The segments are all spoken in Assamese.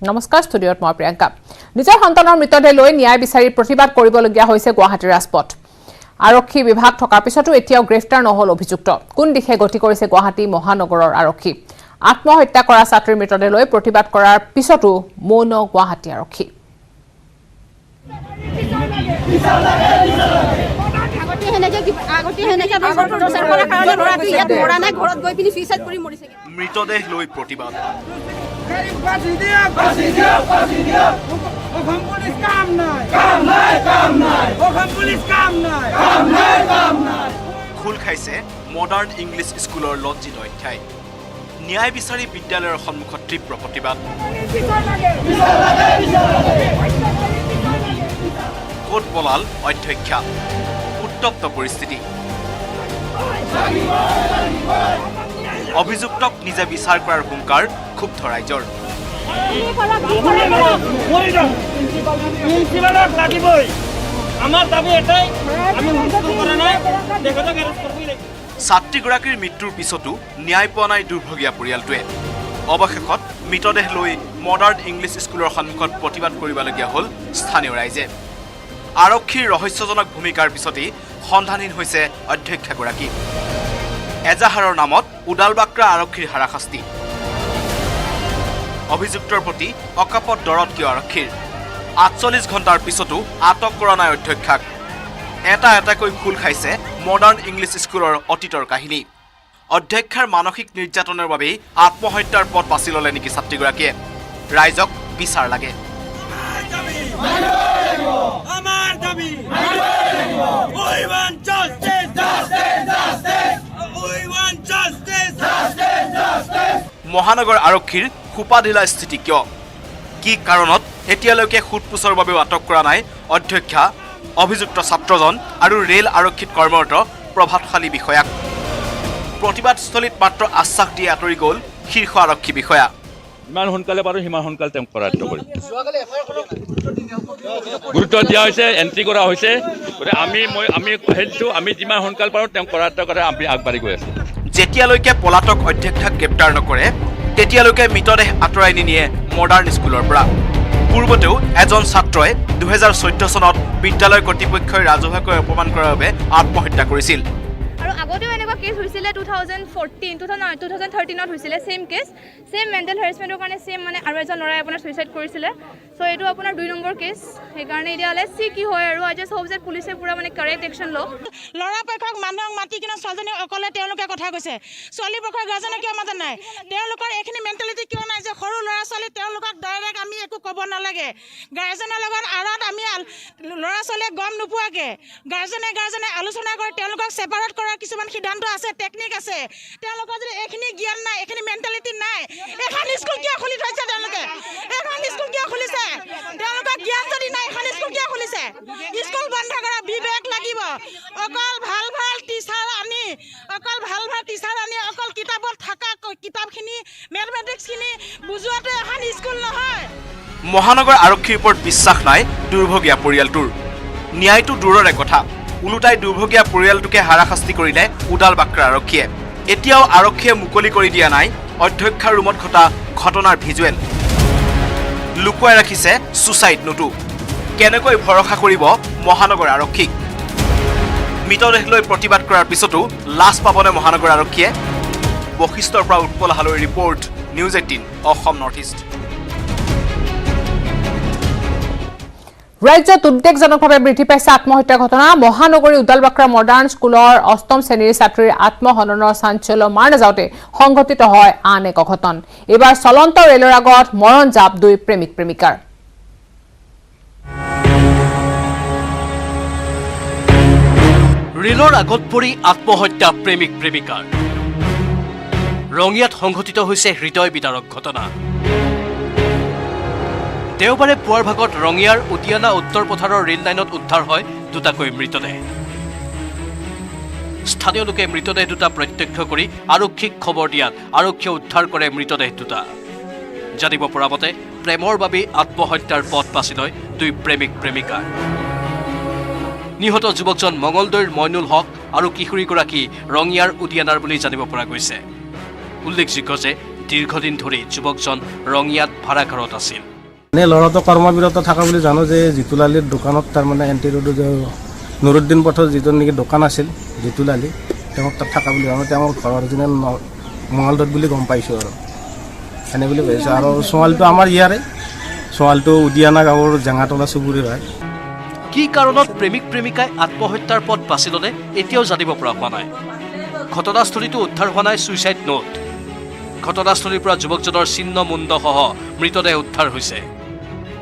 নমস্কাৰ ষ্টুডিঅ'ত মই প্ৰিয়ংকা নিজৰ সন্তানৰ মৃতদেহ লৈ ন্যায় বিচাৰি প্ৰতিবাদ কৰিবলগীয়া হৈছে গুৱাহাটীৰ ৰাজপথ আৰক্ষী বিভাগ থকাৰ পিছতো এতিয়াও গ্ৰেফতাৰ নহল অভিযুক্ত কোন দিশে গতি কৰিছে গুৱাহাটী মহানগৰৰ আৰক্ষী আত্মহত্যা কৰা ছাত্ৰীৰ মৃতদেহ লৈ প্ৰতিবাদ কৰাৰ পিছতো মৌন গুৱাহাটী আৰক্ষী মৃতদেহ লৈ প্ৰতিবাদ খোল খাইছে মডাৰ্ণ ইংলিছ স্কুলৰ লজ্জিত অধ্যায় ন্যায় বিচাৰি বিদ্যালয়ৰ সন্মুখত তীব্ৰ প্ৰতিবাদ কোট পলাল অধ্যক্ষা উত্তপ্ত পৰিস্থিতি অভিযুক্তক নিজে বিচাৰ কৰাৰ হুংকাৰ ক্ষুব্ধ ৰাইজৰ ছাত্ৰীগৰাকীৰ মৃত্যুৰ পিছতো ন্যায় পোৱা নাই দুৰ্ভগীয়া পৰিয়ালটোৱে অৱশেষত মৃতদেহ লৈ মডাৰ্ণ ইংলিছ স্কুলৰ সন্মুখত প্ৰতিবাদ কৰিবলগীয়া হ'ল স্থানীয় ৰাইজে আৰক্ষীৰ ৰহস্যজনক ভূমিকাৰ পিছতেই সন্ধানহীন হৈছে অধ্যক্ষাগৰাকী এজাহাৰৰ নামত উদালবাক্ৰা আৰক্ষীৰ হাৰাশাস্তি অভিযুক্তৰ প্ৰতি অকাপত দৰত কিয় আৰক্ষীৰ ৪৮ ঘণ্টাৰ পিছতো আটক কৰা নাই অধ্যক্ষাক এটা এটাকৈ খোল খাইছে মডাৰ্ণ ইংলিছ স্কুলৰ অতীতৰ কাহিনী অধ্যক্ষাৰ মানসিক নিৰ্যাতনৰ বাবেই আত্মহত্যাৰ পথ বাছি ল'লে নেকি ছাত্ৰীগৰাকীয়ে ৰাইজক বিচাৰ লাগে মহানগৰ আৰক্ষীৰ খোপাঢিলা স্থিতি কিয় কি কাৰণত এতিয়ালৈকে সোধপোছৰ বাবেও আটক কৰা নাই অধ্যক্ষা অভিযুক্ত ছাত্ৰজন আৰু ৰেল আৰক্ষীত কৰ্মৰত প্ৰভাৱশালী বিষয়াক প্ৰতিবাদস্থলীত মাত্ৰ আশ্বাস দি আঁতৰি গ'ল শীৰ্ষ আৰক্ষী বিষয়া ইমান সোনকালে বাৰু সিমান সোনকালে তেওঁক কৰায়ত্ব কৰিম গুৰুত্ব দিয়া হৈছে এণ্ট্ৰি কৰা হৈছে আমি হেৰিছোঁ আমি যিমান সোনকালে পাৰোঁ তেওঁক কৰায়ত্ব কৰে আমি আগবাঢ়ি গৈ আছোঁ যেতিয়ালৈকে পলাতক অধ্যক্ষাক গ্ৰেপ্তাৰ নকৰে তেতিয়ালৈকে মৃতদেহ আঁতৰাই নিনিয়ে মডাৰ্ণ স্কুলৰ পৰা পূৰ্বতেও এজন ছাত্ৰই ২০১৪ চনত বিদ্যালয় কৰ্তৃপক্ষই ৰাজহুৱাকৈ অপমান কৰাৰ বাবে আত্মহত্যা কৰিছিল আৰু আগতেও এনেকুৱা কেছ হৈছিলে 2013ত হৈছিলে সেম কেছ সেম মেণ্টেল হেৰাসমেণ্টৰ কাৰণে সেম মানে আৰু এজন ল'ৰাই আপোনাৰ সুইচাইড কৰিছিলে সো এইটো আপোনাৰ 2 নম্বৰ কেছ সেইকাৰণে এতিয়া লেটছ সি কি হয় আৰু আই জাষ্ট হোপ যে পুলিচে পুৰা মানে কাৰেক্ট একশ্যন লওক ল'ৰা পক্ষক মানুহক মাতি কিনে ছোৱালীজনী অকলে তেওঁলোকে কথা কৈছে ছোৱালী পক্ষৰ গাৰ্জেনে কিয় মাতা নাই তেওঁলোকৰ এইখিনি মেণ্টেলিটি কিয় নাই যে সৰু ল'ৰা ছোৱালী তেওঁলোকক ডাইৰেক্ট আমি একো ক'ব নালাগে গাৰ্জেনৰ লগত আঁৰত আমি ল'ৰা ছোৱালীয়ে গম নোপোৱাকৈ গাৰ্জেনে আলোচনা কৰি তেওঁলোকক ছেপাৰেট কৰাৰ কিছুমান সিদ্ধান্ত আছে টেকনিক আছে তেওঁলোকৰ যদি এইখিনি জ্ঞান নাই এইখিনি মেণ্টেলিটি নাই এখন স্কুল কিয় খুলি থৈছে তেওঁলোকে এখন স্কুল কিয় খুলিছে তেওঁলোকৰ জ্ঞান যদি নাই এখন স্কুল কিয় খুলিছে স্কুল বন্ধ কৰা বিবেক লাগিব অকল ভাল টিচাৰ আনি অকল কিতাপত থকা কিতাপখিনি মেথমেটিক্সখিনি বুজোৱাটো এখন স্কুল নহয় মহানগৰ আৰক্ষীৰ ওপৰত বিশ্বাস নাই দুৰ্ভগীয়া পৰিয়ালটোৰ ন্যায়টো দূৰৰে কথা ওলোটাই দুৰ্ভগীয়া পৰিয়ালটোকে হাৰাশাস্তি কৰিলে উদালবাক্ৰা আৰক্ষীয়ে এতিয়াও আৰক্ষীয়ে মুকলি কৰি দিয়া নাই অধ্যক্ষাৰ ৰুমত ঘটা ঘটনাৰ ভিজুৱেল লুকুৱাই ৰাখিছে ছুচাইড নোটো কেনেকৈ ভৰসা কৰিব মহানগৰ আৰক্ষীক মৃতদেহ লৈ প্ৰতিবাদ কৰাৰ পিছতো লাজ পাবনে মহানগৰ আৰক্ষীয়ে বশিষ্ঠৰ পৰা উৎপল হালৈৰ report news 18 Assam north east ৰাজ্যত উদ্বেগজনকভাৱে বৃদ্ধি পাইছে আত্মহত্যাৰ ঘটনা মহানগৰী উদালবাক্ৰা মডাৰ্ণ স্কুলৰ ৮ম শ্ৰেণীৰ ছাত্ৰীৰ আত্মহননৰ চাঞ্চল্য মাৰ নাযাওঁতে সংঘটিত হয় আন এক অঘটন এইবাৰ চলন্ত ৰেলৰ আগত মৰণ জাপ 2 প্ৰেমিক প্ৰেমিকাৰ ৰেলৰ আগত পৰি আত্মহত্যা প্ৰেমিক প্ৰেমিকাৰ ৰঙিয়াত সংঘটিত হৈছে হৃদয় বিদাৰক ঘটনা দেওবাৰে পুৱাৰ ভাগত ৰঙিয়াৰ উটিয়ানা উত্তৰ পথাৰৰ ৰেল লাইনত উদ্ধাৰ হয় দুটাকৈ মৃতদেহ স্থানীয় লোকে মৃতদেহ দুটা প্ৰত্যক্ষ কৰি আৰক্ষীক খবৰ দিয়াত আৰক্ষীয়ে উদ্ধাৰ কৰে মৃতদেহ দুটা জানিব পৰা মতে প্ৰেমৰ বাবে আত্মহত্যাৰ পথ বাছি লয় 2 প্ৰেমিক প্ৰেমিকা নিহত যুৱকজন মঙ্গলদৈৰ মইনুল হক আৰু কিশোৰীগৰাকী ৰঙিয়াৰ উদিয়ানাৰ বুলি জানিব পৰা গৈছে উল্লেখযোগ্য যে দীৰ্ঘদিন ধৰি যুৱকজন ৰঙিয়াত ভাড়াঘৰত আছিল। এনে ল'ৰাটো কৰ্মবিৰত থকা বুলি জানো যে জিতুলালিৰ দোকানত তাৰমানে এণ্টি ৰোডৰ যে নুৰুদ্দিন পথৰ যিটো নেকি দোকান আছিল জিতুলালি তেওঁক তাত থকা বুলি জানো। তেওঁৰ ঘৰ অৰিজিনেল মঙলদৈত বুলি গম পাইছোঁ আৰু এনে বুলি ভাবিছোঁ। আৰু ছোৱালীটো আমাৰ ইয়াৰে, ছোৱালীটো উদিয়ানা গাঁৱৰ জেঙাতলা চুবুৰীৰ হয়। কি কাৰণত প্ৰেমিক প্ৰেমিকাই আত্মহত্যাৰ পথ বাছি ল'লে এতিয়াও জানিব পৰা হোৱা নাই। ঘটনাস্থলীতো উদ্ধাৰ হোৱা নাই ছুইচাইড নোট। ঘটনাস্থলীৰ পৰা যুৱকজনৰ ছিন্ন মুণ্ডসহ মৃতদেহ উদ্ধাৰ হৈছে।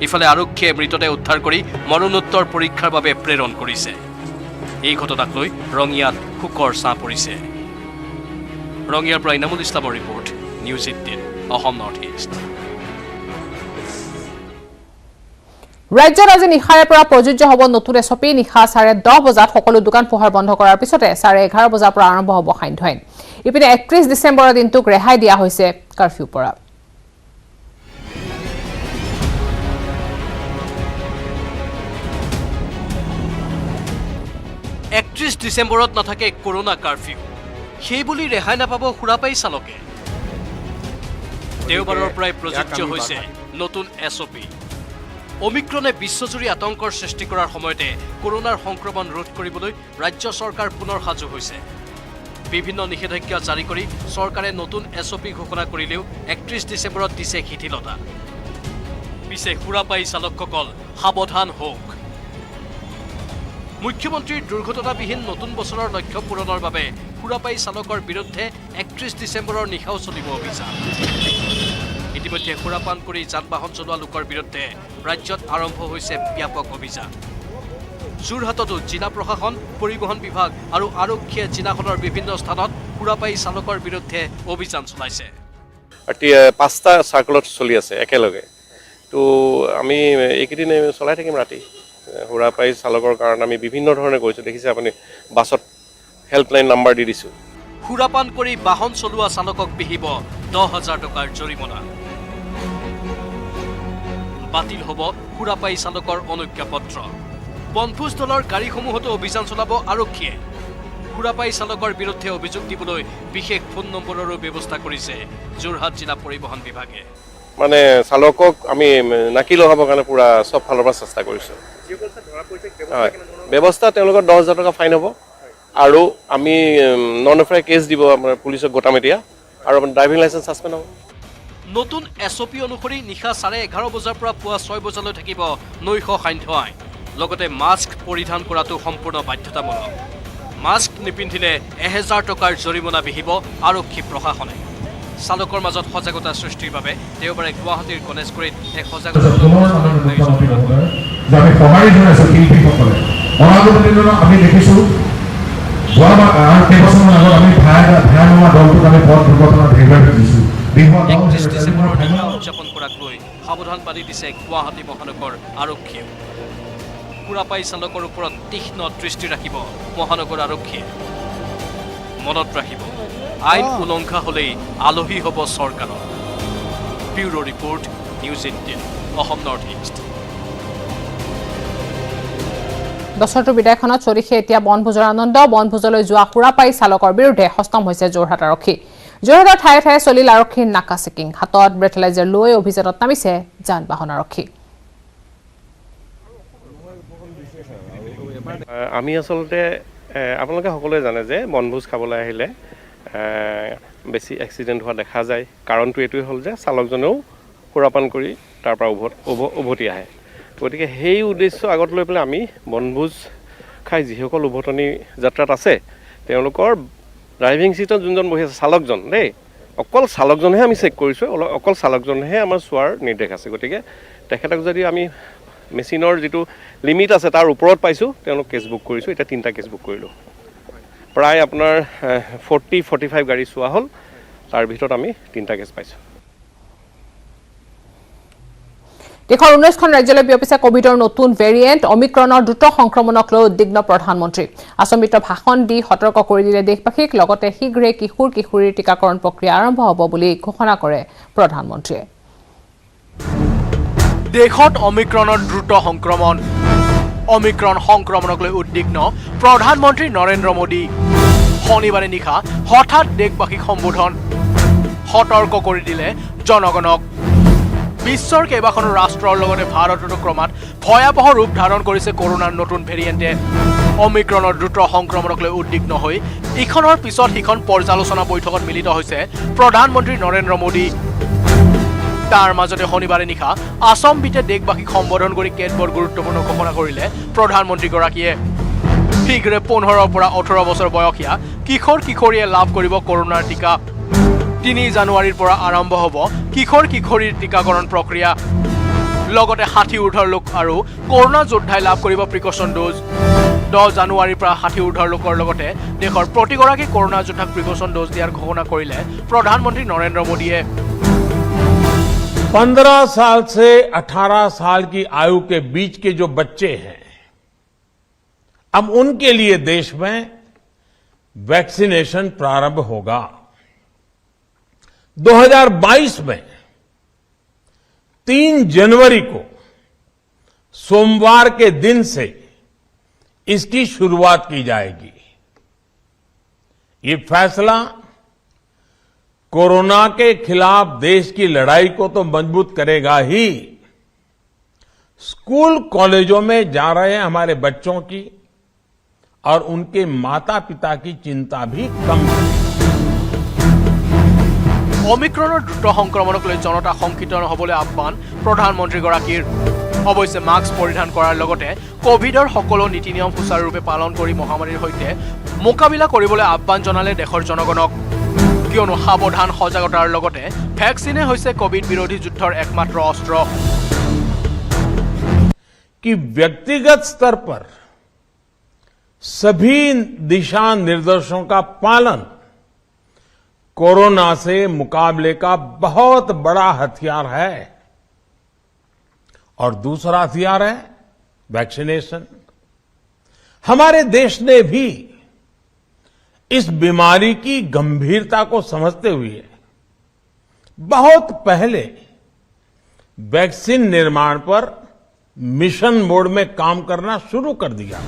ইফালে আৰক্ষীয়ে মৃতদেহ উদ্ধাৰ কৰি মৰণোত্তৰ পৰীক্ষাৰ বাবে প্ৰেৰণ কৰিছে। এই ঘটনাক লৈ ৰঙিয়াত শোকৰ ছাঁ পৰিছে। ৰঙিয়াৰ পৰা ইনামুল ইছলামৰ report, news 18 Assam north east. ৰাজ্যত আজি নিশাৰে পৰা প্ৰযোজ্য হ'ব নতুন এছপি। নিশা 10:30 বজাত সকলো দোকান পোহাৰ বন্ধ কৰাৰ পিছতে 11:30 বজাৰ পৰা আৰম্ভ হ'ব সান্ধ্য আইন। ইপিনে 31 ডিচেম্বৰৰ দিনটোক ৰেহাই দিয়া হৈছে কাৰফিউৰ পৰা। ডিচেম্বৰত নাথাকে কৰোনা কাৰফিউ। সেইবুলি ৰেহাই নাপাব সুৰাপাই চালকে। দেওবাৰৰ পৰাই প্ৰযোজ্য হৈছে নতুন এছপি। অমিক্ৰণে বিশ্বজুৰি আতংকৰ সৃষ্টি কৰাৰ সময়তে কৰোনাৰ সংক্ৰমণ ৰোধ কৰিবলৈ ৰাজ্য চৰকাৰ পুনৰ সাজু হৈছে। বিভিন্ন নিষেধাজ্ঞা জাৰি কৰি চৰকাৰে নতুন এছপি ঘোষণা কৰিলেও 31 ডিচেম্বৰত দিছে শিথিলতা। পিছে সুৰাপাই চালকসকল সাৱধান হওক। মুখ্যমন্ত্ৰীৰ দুৰ্ঘটনাবিহীন নতুন বছৰৰ লক্ষ্য পূৰণৰ বাবে সুৰাপাই চালকৰ বিৰুদ্ধে 31 ডিচেম্বৰৰ নিশাও চলিব অভিযান। ইতিমধ্যে সুৰাপান কৰি যান বাহন চলোৱা লোকৰ বিৰুদ্ধে ৰাজ্যত আৰম্ভ হৈছে ব্যাপক অভিযান। যোৰহাটতো জিলা প্ৰশাসন, পৰিবহণ বিভাগ আৰু আৰক্ষীয়ে জিলাখনৰ বিভিন্ন স্থানত সুৰাপাই চালকৰ বিৰুদ্ধে অভিযান চলাইছে। 5টা চাৰ্কলত চলি আছে একেলগে। তো আমি এইকেইদিন চলাই থাকিম ৰাতি। সুৰাপাই চালকৰ কাৰণে আমি বিভিন্ন ধৰণে কৰিছোঁ। দেখিছে আপুনি বাছত হেল্পলাইন নাম্বাৰ দি দিছোঁ। সুৰাপান কৰি বাহন চলোৱা চালকক বিহিব 10,000 টকাৰ জৰিমনা। বাতিল হ'ব সুৰাপাই চালকৰ অনুজ্ঞাপত্ৰ। বনভোজ দলৰ গাড়ীসমূহতো অভিযান চলাব আৰক্ষীয়ে। সুৰাপাই চালকৰ বিৰুদ্ধে অভিযোগ দিবলৈ বিশেষ ফোন নম্বৰৰো ব্যৱস্থা কৰিছে যোৰহাট জিলা পৰিবহণ বিভাগে। মানে চালকক আমি নাকি লগাবৰ কাৰণে পুৰা চব ফালৰ পৰা চেষ্টা কৰিছোঁ। হয়, ব্যৱস্থা তেওঁলোকৰ 10,000 টকা ফাইন হ'ব আৰু আমি নন এফআইআৰ কেছ দিব আমাৰ পুলিচক গোটাম এতিয়া, আৰু আপোনাৰ ড্ৰাইভিং লাইচেন্স ছাছপেণ্ড হ'ব। নতুন এছপি অনুসৰি নিশা 11:30 বজাৰ পৰা পুৱা 6 বজালৈ থাকিব নৈশ সান্ধ্য আইন। লগতে মাস্ক পৰিধান কৰাটো সম্পূৰ্ণ বাধ্যতামূলক। মাস্ক নিপিন্ধিলে 1000 টকাৰ জৰিমনা বিহিব আৰক্ষী প্ৰশাসনে। চালকৰ মাজত সজাগতা সৃষ্টিৰ বাবে দেওবাৰে গুৱাহাটীৰ গণেশগুৰিত এক সজাগতা আমি দেখিছোঁ কেইবছৰমান আগত আমি ভয়ানমা দলটোক আমি পথ দুৰ্ঘটনাত হেৰুৱাই দিছোঁ। 31 ডিচেম্বৰৰ নিশা উদযাপন কৰাক লৈ সাৱধানবাণী দিছে গুৱাহাটী মহানগৰ আৰক্ষীয়ে। সুৰাপাই চালকৰ ওপৰত তীক্ষ্ণ দৃষ্টি ৰাখিব মহানগৰ আৰক্ষীয়ে। মনত ৰাখিব, আইন উলংঘা হ'লেই আলহী হ'ব চৰকাৰৰ। Bureau report, news 18 Assam north east. বছৰটোৰ বিদায়খনত চলিছে এতিয়া বনভোজৰ আনন্দ। বনভোজলৈ যোৱা সুৰাপাই চালকৰ বিৰুদ্ধে সষ্টম হৈছে যোৰহাট আৰক্ষী। যোৰহাটৰ ঠায়ে ঠায়ে চলিল আৰক্ষীৰ নাকা চেকিং। হাতত ব্ৰেথেলাইজাৰ লৈ অভিযানত নামিছে যান বাহন আৰক্ষী। আমি আচলতে আপোনালোকে সকলোৱে জানে যে বনভোজ খাবলৈ আহিলে বেছি এক্সিডেণ্ট হোৱা দেখা যায়। কাৰণটো এইটোৱে হ'ল যে চালকজনেও সুৰাপান কৰি তাৰ পৰা উভতি আহে। গতিকে সেই উদ্দেশ্য আগত লৈ পেলাই আমি বনভোজ খাই যিসকল উভতনি যাত্ৰাত আছে তেওঁলোকৰ ড্ৰাইভিং ছিটত যোনজন বহি আছে চালকজন দেই, অকল চালকজনহে আমি চেক কৰিছোঁ। অকল চালকজনহে আমাৰ চোৱাৰ নিৰ্দেশ আছে। গতিকে তেখেতক যদি আমি মেচিনৰ যিটো লিমিট আছে তাৰ ওপৰত পাইছোঁ, তেওঁলোক কেছ বুক কৰিছোঁ। এতিয়া 3টা কেছ বুক কৰিলোঁ। প্ৰায় আপোনাৰ 40-45 গাড়ী চোৱা হ'ল, তাৰ ভিতৰত আমি 3টা কেছ পাইছোঁ। দেশৰ 19খন ৰাজ্যলৈ বিয়পিছে কোভিডৰ নতুন ভেৰিয়েণ্ট। অমিক্ৰণৰ দ্ৰুত সংক্ৰমণক লৈ উদ্বিগ্ন প্ৰধানমন্ত্ৰী। আচম্বিত ভাষণ দি সতৰ্ক কৰি দিলে দেশবাসীক। লগতে শীঘ্ৰে কিশোৰ কিশোৰীৰ টীকাকৰণ প্ৰক্ৰিয়া আৰম্ভ হ'ব বুলি ঘোষণা কৰে প্ৰধানমন্ত্ৰীয়ে। দেশত অমিক্ৰণৰ দ্ৰুত সংক্ৰমণ। অমিক্ৰণ সংক্ৰমণক লৈ উদ্বিগ্ন প্ৰধানমন্ত্ৰী নৰেন্দ্ৰ মোদী। শনিবাৰে নিশা হঠাৎ দেশবাসীক সম্বোধন। সতৰ্ক কৰি দিলে জনগণক। বিশ্বৰ কেইবাখনো ৰাষ্ট্ৰৰ লগতে ভাৰততো ক্ৰমাৎ ভয়াৱহ ৰূপ ধাৰণ কৰিছে কৰোনাৰ নতুন ভেৰিয়েণ্টে। অমিক্ৰণৰ দ্ৰুত সংক্ৰমণক লৈ উদ্বিগ্ন হৈ ইখনৰ পিছত সিখন পৰ্যালোচনা বৈঠকত মিলিত হৈছে প্ৰধানমন্ত্ৰী নৰেন্দ্ৰ মোদী। তাৰ মাজতে শনিবাৰে নিশা আছামবিতে দেশবাসীক সম্বোধন কৰি কেতবোৰ গুৰুত্বপূৰ্ণ ঘোষণা কৰিলে প্ৰধানমন্ত্ৰীগৰাকীয়ে। শীঘ্ৰে 15 পৰা 18 বছৰ বয়সীয়া কিশোৰ কিশোৰীয়ে লাভ কৰিব কৰোনাৰ টীকা। 3 জানুৱাৰীৰ পৰা আৰম্ভ হ'ব কিশোৰ কিশোৰীৰ টীকাকৰণ প্ৰক্ৰিয়া। লগতে 60 ঊৰ্ধৰ লোক আৰু কৰোনা যোদ্ধাই লাভ কৰিব প্ৰিকশ্যন ড'জ। 10 জানুৱাৰীৰ পৰা 60 ঊৰ্ধৰ লোকৰ লগতে দেশৰ প্ৰতিগৰাকী কৰোনা যোদ্ধাক প্ৰিকশ্যন ড'জ দিয়াৰ ঘোষণা কৰিলে প্ৰধানমন্ত্ৰী নৰেন্দ্ৰ মোদীয়ে। 15 साल से 18 साल की आयु के बीच के जो बच्चे हैं, अब उनके लिए देश में वैक्सीनेशन प्रारंभ होगा। 2022 में 3 जनवरी को सोमवार के दिन से इसकी शुरुआत की जाएगी। ये फैसला कोरोना के खिलाफ देश की लड़ाई को तो मजबूत करेगा ही, स्कूल कॉलेजों में जा रहे हमारे बच्चों की और उनके माता पिता की चिंता भी कम करेगा। অমিক্ৰণৰ দ্ৰুত সংক্ৰমণক লৈ জনতা শংকিত নহবলৈ আহ্বান প্ৰধানমন্ত্ৰীগৰাকীৰ। অৱশ্যে মাস্ক পৰিধান কৰাৰ লগতে কোভিডৰ সকলো নীতি নিয়ম সুচাৰুৰূপে পালন কৰি মহামাৰীৰ সৈতে মোকাবিলা কৰিবলৈ আহ্বান জনালে দেশৰ জনগণক। কিয়নো সাৱধান সজাগতাৰ লগতে ভেকচিনে হৈছে কোভিড বিৰোধী যুদ্ধৰ একমাত্ৰ অস্ত্ৰ। कि व्यक्तिगत स्तर पर सभी दिशा निर्देशों का पालन कोरोना से मुकाबले का बहुत बड़ा हथियार है। और दूसरा हथियार है वैक्सीनेशन। हमारे देश ने भी इस बीमारी की गंभीरता को समझते हुए बहुत पहले वैक्सीन निर्माण पर मिशन मोड में काम करना शुरू कर दिया।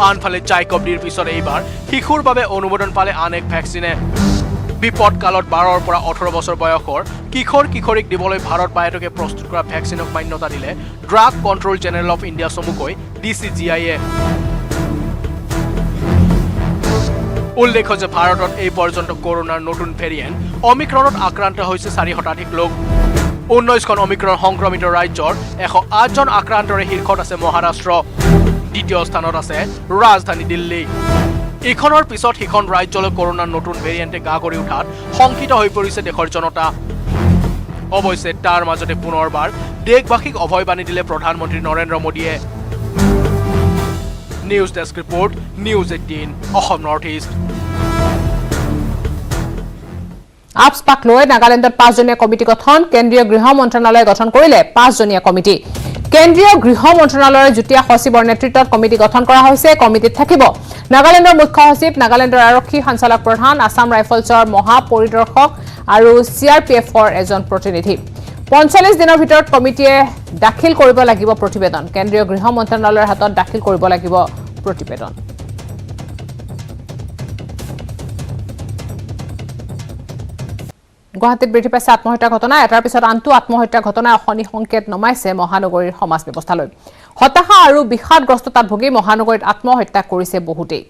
আনফালে জাইকবডিৰ পিছত এইবাৰ শিশুৰ বাবে অনুমোদন পালে আন এক ভেকচিনে। বিপদ কালত 12 পৰা 18 বছৰ বয়সৰ কিশোৰ কিশোৰীক দিবলৈ ভাৰত বায়'টেকে প্ৰস্তুত কৰা ভেকচিনক মান্যতা দিলে drug control general of India চমুকৈ DCGIয়ে। উল্লেখ্য যে ভাৰতত এই পৰ্যন্ত কৰোনাৰ নতুন ভেৰিয়েণ্ট অমিক্ৰণত আক্ৰান্ত হৈছে 4 শতাধিক লোক। 19খন অমিক্ৰণ সংক্ৰমিত ৰাজ্যৰ 108 জন আক্ৰান্তৰে শীৰ্ষত আছে মহাৰাষ্ট্ৰ। দ্বিতীয় স্থানত আছে ৰাজধানী দিল্লী। ইখনৰ পিছত সিখন ৰাজ্যলৈ কৰোনাৰ নতুন ভেৰিয়েণ্টে গা কৰি উঠাত শংকিত হৈ পৰিছে দেশৰ জনতা। অৱশ্যে তাৰ মাজতে পুনৰবাৰ দেশবাসীক অভয়বাণী দিলে প্ৰধানমন্ত্ৰী নৰেন্দ্ৰ মোদীয়ে। News desk report, news 18 Assam north east. আপস্পাক লৈ নাগালেণ্ডত 5জনীয়া কমিটি গঠন। কেন্দ্ৰীয় গৃহ মন্ত্ৰণালয়ে গঠন কৰিলে 5জনীয়া কমিটি। কেন্দ্ৰীয় গৃহ মন্ত্ৰণালয়ৰ যুটীয়া সচিবৰ নেতৃত্বত কমিটি গঠন কৰা হৈছে। কমিটিত থাকিব নাগালেণ্ডৰ মুখ্য সচিব, নাগালেণ্ডৰ আৰক্ষী সঞ্চালক প্ৰধান, আছাম ৰাইফলছৰ মহাপৰিদৰ্শক আৰু CRPFৰ এজন প্ৰতিনিধি। 45 দিনৰ ভিতৰত কমিটিয়ে দাখিল কৰিব লাগিব প্ৰতিবেদন। কেন্দ্ৰীয় গৃহ মন্ত্ৰণালয়ৰ হাতত দাখিল কৰিব লাগিব প্ৰতিবেদন। গুৱাহাটীত বৃদ্ধি পাইছে আত্মহত্যাৰ ঘটনা। এটাৰ পিছত আনটো আত্মহত্যাৰ ঘটনাই অশনি সংকেত নমাইছে মহানগৰীৰ সমাজ ব্যৱস্থালৈ। হতাশা আৰু বিষাদগ্ৰস্ততাত ভুগি মহানগৰীত আত্মহত্যা কৰিছে বহুতেই।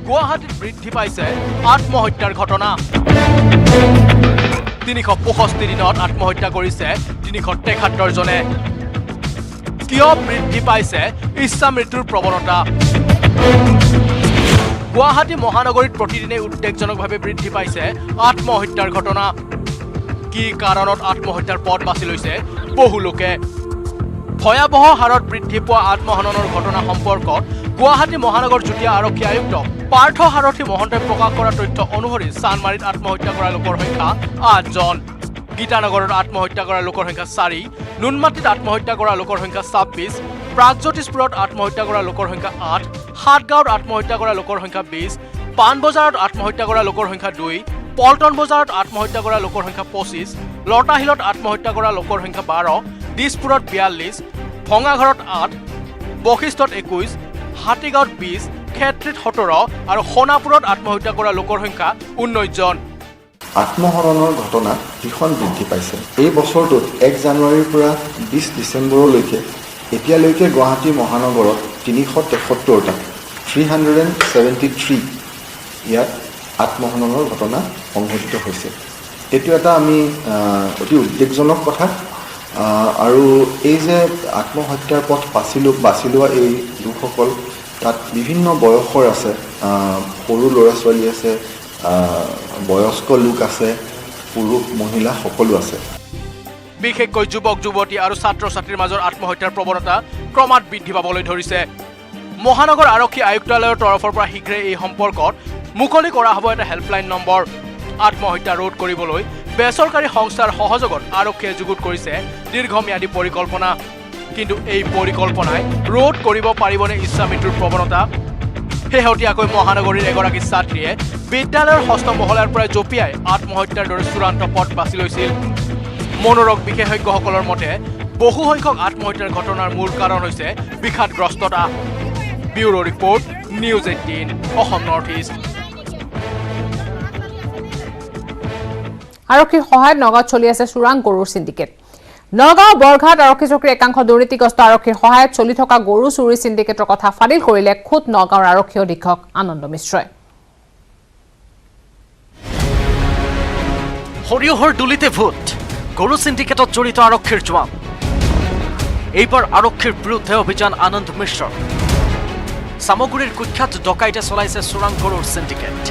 গুৱাহাটীত বৃদ্ধি পাইছে আত্মহত্যাৰ ঘটনা। 365 দিনত আত্মহত্যা কৰিছে 373 জনে। কিয় বৃদ্ধি পাইছে ইচ্ছা মৃত্যুৰ প্ৰৱণতা? গুৱাহাটী মহানগৰীত প্ৰতিদিনে উদ্বেগজনকভাৱে বৃদ্ধি পাইছে আত্মহত্যাৰ ঘটনা। কি কাৰণত আত্মহত্যাৰ পথ বাছি লৈছে বহু লোকে? ভয়াৱহ হাৰত বৃদ্ধি পোৱা আত্মহননৰ ঘটনা সম্পৰ্কত গুৱাহাটী মহানগৰ যুটীয়া আৰক্ষী আয়ুক্ত পাৰ্থ সাৰথী মহন্তই প্ৰকাশ কৰা তথ্য অনুসৰি চানমাৰীত আত্মহত্যা কৰা লোকৰ সংখ্যা 8 জন, গীতানগৰত আত্মহত্যা কৰা লোকৰ সংখ্যা 4, নুনমাটিত আত্মহত্যা কৰা লোকৰ সংখ্যা 26, প্ৰাগজ্যোতিষপুৰত আত্মহত্যা কৰা লোকৰ সংখ্যা 8, সাতগাঁৱত আত্মহত্যা কৰা লোকৰ সংখ্যা 20, পাণবজাৰত আত্মহত্যা কৰা লোকৰ সংখ্যা 2, পল্টন বজাৰত আত্মহত্যা কৰা লোকৰ সংখ্যা 25, লতাশিলত আত্মহত্যা কৰা লোকৰ সংখ্যা 12, দিছপুৰত 42, ভঙাঘৰত 8, বশিষ্ঠত 21, হাতীগাঁৱত 20, খেত্ৰীত 17 আৰু সোণাপুৰত আত্মহত্যা কৰা লোকৰ সংখ্যা 19 জন। আত্মহৰণৰ ঘটনা ভীষণ বৃদ্ধি পাইছে। এই বছৰটোত 1 জানুৱাৰীৰ পৰা 20 ডিচেম্বৰলৈকে এতিয়ালৈকে গুৱাহাটী মহানগৰত 373টা 373 ইয়াত আত্মহননৰ ঘটনা সংঘটিত হৈছে। এইটো এটা আমি অতি উদ্বেগজনক কথা। আৰু এই যে আত্মহত্যাৰ পথ বাছি লোৱা এই লোকসকল তাত বিভিন্ন বয়সৰ আছে, সৰু ল'ৰা ছোৱালী আছে, বয়স্ক লোক আছে, পুৰুষ মহিলা সকলো আছে। বিশেষকৈ যুৱক যুৱতী আৰু ছাত্ৰ ছাত্ৰীৰ মাজৰ আত্মহত্যাৰ প্ৰৱণতা ক্ৰমাৎ বৃদ্ধি পাবলৈ ধৰিছে। মহানগৰ আৰক্ষী আয়ুক্তালয়ৰ তৰফৰ পৰা শীঘ্ৰে এই সম্পৰ্কত মুকলি কৰা হ'ব এটা হেল্পলাইন নম্বৰ। আত্মহত্যা ৰোধ কৰিবলৈ বেচৰকাৰী সংস্থাৰ সহযোগত আৰক্ষীয়ে যুগুত কৰিছে দীৰ্ঘম্যাদী পৰিকল্পনা। কিন্তু এই পৰিকল্পনাই ৰোধ কৰিব পাৰিবনে ইচ্ছা মৃত্যুৰ প্ৰৱণতা? শেহতীয়াকৈ মহানগৰীৰ এগৰাকী ছাত্ৰীয়ে বিদ্যালয়ৰ ষষ্ঠ মহলাৰ পৰা জঁপিয়াই আত্মহত্যাৰ দৰে চূড়ান্ত পথ বাছি লৈছিল। মনোৰোগ বিশেষজ্ঞসকলৰ মতে বহুসংখ্যক আত্মহত্যাৰ ঘটনাৰ মূল কাৰণ হৈছে বিষাদগ্ৰস্ততা। Bureau report, news 18 Assam north east. আৰক্ষীৰ সহায়ত নগাঁৱত চলি আছে চোৰাং গৰুৰ চিণ্ডিকেট। নগাঁও বৰঘাট আৰক্ষী চকীৰ একাংশ দুৰ্নীতিগ্ৰস্ত আৰক্ষীৰ সহায়ত চলি থকা গৰু চুৰি চিণ্ডিকেটৰ কথা ফাদিল কৰিলে খুদ নগাঁৱৰ আৰক্ষী অধীক্ষক আনন্দ মিশ্ৰই। সৰিয়হৰ দুলিতে ভোট, গৰু চিণ্ডিকেটত জড়িত আৰক্ষীৰ জোৱান। এইবাৰ আৰক্ষীৰ বিৰুদ্ধে অভিযান আনন্দ মিশ্ৰৰ। সামগুৰিৰ কুখ্যাত ডকাইতে চলাইছে চোৰাং গৰুৰ চিণ্ডিকেট।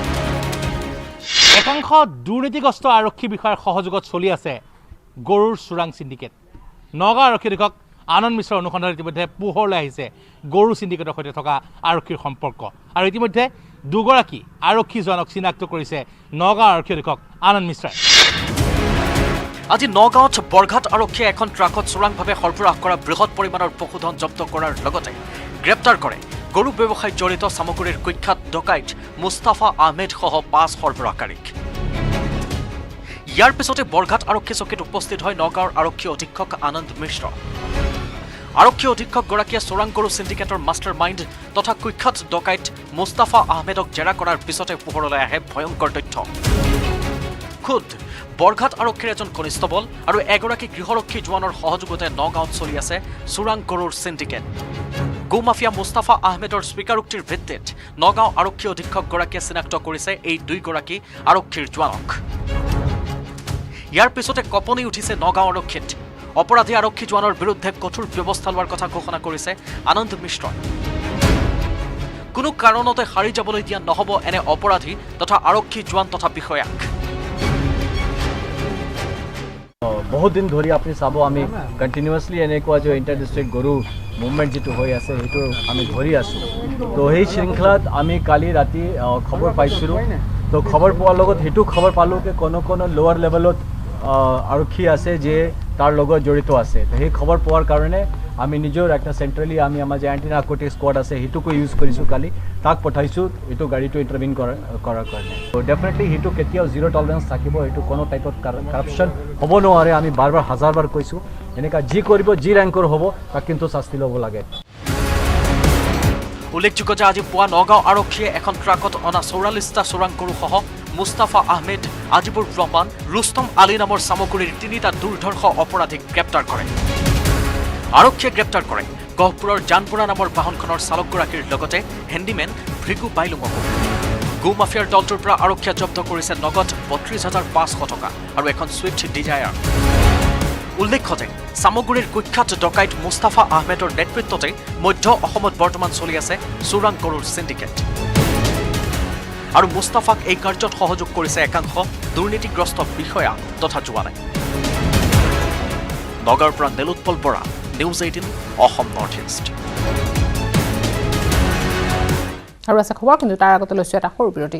একাংশ দুৰ্নীতিগ্ৰস্ত আৰক্ষী বিষয়াৰ সহযোগত চলি আছে গৰুৰ চোৰাং চিণ্ডিকেট। নগাঁও আৰক্ষী অধীক্ষক আনন্দ মিশ্ৰৰ অনুসন্ধানত ইতিমধ্যে পোহৰলৈ আহিছে গৰু চিণ্ডিকেটৰ সৈতে থকা আৰক্ষীৰ সম্পৰ্ক। আৰু ইতিমধ্যে দুগৰাকী আৰক্ষী জোৱানক চিনাক্ত কৰিছে নগাঁও আৰক্ষী অধীক্ষক আনন্দ মিশ্ৰাই। আজি নগাঁৱত বৰঘাট আৰক্ষীয়ে এখন ট্ৰাকত চোৰাংভাৱে সৰবৰাহ কৰা বৃহৎ পৰিমাণৰ পশুধন জব্দ কৰাৰ লগতে গ্ৰেপ্তাৰ কৰে গৰু ব্যৱসায়ত জড়িত সামগুৰিৰ কুখ্যাত ডকাইত মুস্তাফা আহমেদ সহ 5 সৰবৰাহকাৰীক। ইয়াৰ পিছতে বৰঘাট আৰক্ষী চকীত উপস্থিত হয় নগাঁৱৰ আৰক্ষী অধীক্ষক আনন্দ মিশ্ৰ। আৰক্ষী অধীক্ষকগৰাকীয়ে চোৰাং গৰু চিণ্ডিকেটৰ মাষ্টাৰ মাইণ্ড তথা কুখ্যাত ডকাইত মুস্তাফা আহমেদক জেৰা কৰাৰ পিছতে পোহৰলৈ আহে ভয়ংকৰ তথ্য। খুদ বৰঘাট আৰক্ষীৰ এজন কনিষ্টবল আৰু এগৰাকী গৃহৰক্ষী জোৱানৰ সহযোগতে নগাঁৱত চলি আছে চোৰাং গৰুৰ চিণ্ডিকেট। গো মাফিয়া মুস্তাফা আহমেদৰ স্বীকাৰোক্তিৰ ভিত্তিত নগাঁও আৰক্ষী অধীক্ষকগৰাকীয়ে চিনাক্ত কৰিছে এই দুইগৰাকী আৰক্ষীৰ জোৱানক। ইয়াৰ পিছতে কঁপনি উঠিছে নগাঁও আৰক্ষীত। অপৰাধী আৰক্ষী জোৱানৰ বিৰুদ্ধে কঠোৰ ব্যৱস্থা লোৱাৰ কথা ঘোষণা কৰিছে আনন্দ মিশ্ৰই। কোনো কাৰণতে হাৰি যাবলৈ দিয়া নহ'ব এনে অপৰাধী তথা আৰক্ষী জোৱান তথা বিষয়াক। বহুত দিন ধৰি আপুনি চাব আমি কণ্টিনিউৱাছলি এনেকুৱা যে ইণ্টাৰ ডিষ্ট্ৰিক্ট গৰু মুভমেণ্ট যিটো হৈ আছে সেইটো আমি ধৰি আছোঁ। তো সেই শৃংখলাত আমি কালি ৰাতি খবৰ পাইছিলোঁ। তো খবৰ পোৱাৰ লগত সেইটো খবৰ পালোঁ যে কোনো লোৱাৰ লেভেলত আৰক্ষী আছে যে তাৰ লগত জড়িত আছে। তো সেই খবৰ পোৱাৰ কাৰণে আমি নিজৰ একটা চেণ্ট্ৰেলি আমি আমাৰ যে এণ্টি নাৰ্কটিক স্কোৱাড আছে সেইটোকো ইউজ কৰিছোঁ। কালি তাক পঠাইছোঁ এইটো গাড়ীটো ইণ্টাৰভিন কৰাৰ কাৰণে। তো ডেফিনেটলি সেইটো কেতিয়াও জিৰ' টলাৰেঞ্চ থাকিব। এইটো কোনো টাইপত কাৰাপশ্যন হ'ব নোৱাৰে। আমি বাৰ হাজাৰবাৰ কৈছোঁ এনেকুৱা যি কৰিব যি ৰেংকৰ হ'ব তাক কিন্তু শাস্তি ল'ব লাগে। উল্লেখযোগ্য যে আজি পুৱা নগাঁও আৰক্ষীয়ে এখন ট্ৰাকত অনা 44টা চোৰাং গৰুসহ মুস্তাফা আহমেদ, আজিবুৰ ৰহমান, ৰুস্তম আলী নামৰ সামগুৰিৰ 3টা দুৰ্ধৰ্ষ অপৰাধীক গ্ৰেপ্তাৰ কৰে। আৰক্ষীয়ে গ্ৰেপ্তাৰ কৰে গহপুৰৰ জানপুৰা নামৰ বাহনখনৰ চালকগৰাকীৰ লগতে হেণ্ডিমেন ভৃগু বাইলুঙকো। গো মাফিয়াৰ দলটোৰ পৰা আৰক্ষীয়ে জব্দ কৰিছে নগদ 32,500 টকা আৰু এখন ছুইফ্ট ডিজায়াৰ। উল্লেখ্য যে সামগুৰিৰ কুখ্যাত ডকাইত মুস্তাফা আহমেদৰ নেতৃত্বতে মধ্য অসমত বৰ্তমান চলি আছে চোৰাং গৰুৰ চিণ্ডিকেট। আৰু মুস্তাফাক এই কাৰ্যত সহযোগ কৰিছে একাংশ দুৰ্নীতিগ্ৰস্ত বিষয়া তথা জোৱানে। নগাঁৱৰ পৰা Nilotpal Bora, news 18 Assam north east. আৰু আছে খবৰ, কিন্তু তাৰ আগতে লৈছোঁ এটা সৰু বিৰতি।